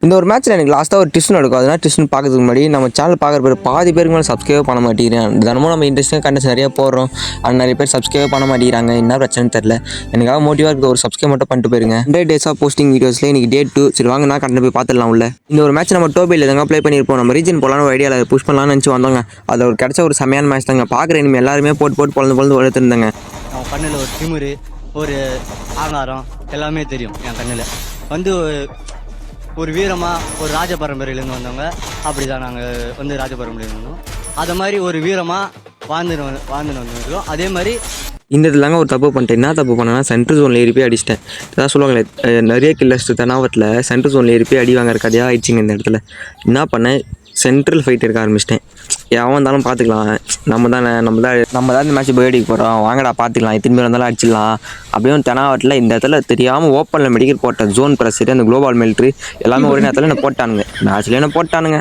இந்த ஒரு மேட்ச்சில் எனக்கு லாஸ்ட்டாக ஒரு டிஸ்ட் நடக்கும். அதனால் டிஸ்ட் பார்க்கறதுக்கு முன்னாடி நம்ம சேனல் பார்க்குற பேர் பாதி பேருக்கு மேலே சப்ஸ்கிரைப் பண்ண மாட்டேங்கிறேன். தினமும் நம்ம இன்ட்ரெஸ்டிங்காக கண்டென்ட்ஸ் நிறைய போடுறோம். அது நிறைய பேர் சப்ஸ்கிரைப் பண்ண மாட்டேங்கிறாங்க. என்ன பிரச்சனைன்னு தெரில. எனக்காக மோட்டிவாக இருக்க ஒரு சப்ஸ்கிரைப் மட்டும் பண்ணிட்டு போயிருங்க. 100 டேஸாக போஸ்டிங் வீடியோஸில் இன்றைக்கி டே 2. சரி வாங்க நான் கண்டென்ட் போய் பார்த்துடலாம் உள்ள. இந்த ஒரு மேட்ச் நம்ம டோபியில் தாங்க ப்ளே பண்ணியிருப்போம். நம்ம ரீஜன் போகலான்னு ஒரு ஐடியாவில் புஷ் பண்ணலாம்னு நினச்சி வந்தோங்க. அதில் ஒரு கிடச்ச ஒரு செமையான மேட்ச் தாங்க. பார்க்குற இனிமேல் எல்லாருமே போட்டு பொழுது வளர்த்துருந்தாங்க. அவன் கண்ணில் ஒரு திமிரு, ஒரு ஆங்காரம் எல்லாமே தெரியும். என் கண்ணில் வந்து ஒரு வீரமாக ஒரு ராஜ பரம்பரையிலேருந்து வந்தவங்க. அப்படி தான் நாங்கள் ராஜ பரம்பரையிலேருந்து வந்தோம். அதை மாதிரி ஒரு வீரமாக வாழ்ந்துன்னு வந்துருக்கோம். அதே மாதிரி இந்த இடத்துலங்க ஒரு தப்பு பண்ணிட்டேன். என்ன தப்பு பண்ணேன்னா சென்ட்ரல் ஜோனில் ஏறி போய் அடிச்சிட்டேன். அதான் சொல்லுவாங்களே நிறைய கில்லர்ஸ் தெனாவட்டில் சென்ட்ரல் ஜோனில் ஏறி போய் அடி வாங்குற கதையாக ஆயிடுச்சிங்க. இந்த இடத்துல என்ன பண்ணேன், சென்ட்ரல் ஃபைட் எடுக்க ஆரம்பிச்சிட்டேன். எவன் வந்தாலும் பார்த்துக்கலாம், நம்ம தான் இந்த மேட்ச் போய் அடிக்க போகிறோம், வாங்கடா பார்த்துக்கலாம், திரும்பி வந்தாலும் அடிச்சிடலாம் அப்படியும் தெனாவட்டில் இந்த இடத்துல தெரியாமல் ஓப்பனில் மெடிக்கல் போட்டேன். ஜோன் ப்ரெஸ் அந்த குளோபால் மிலிட்ரி எல்லாமே ஒரே நேரத்தில் என்ன போட்டானுங்க. மேட்ச்லேயே என்ன போட்டானுங்க.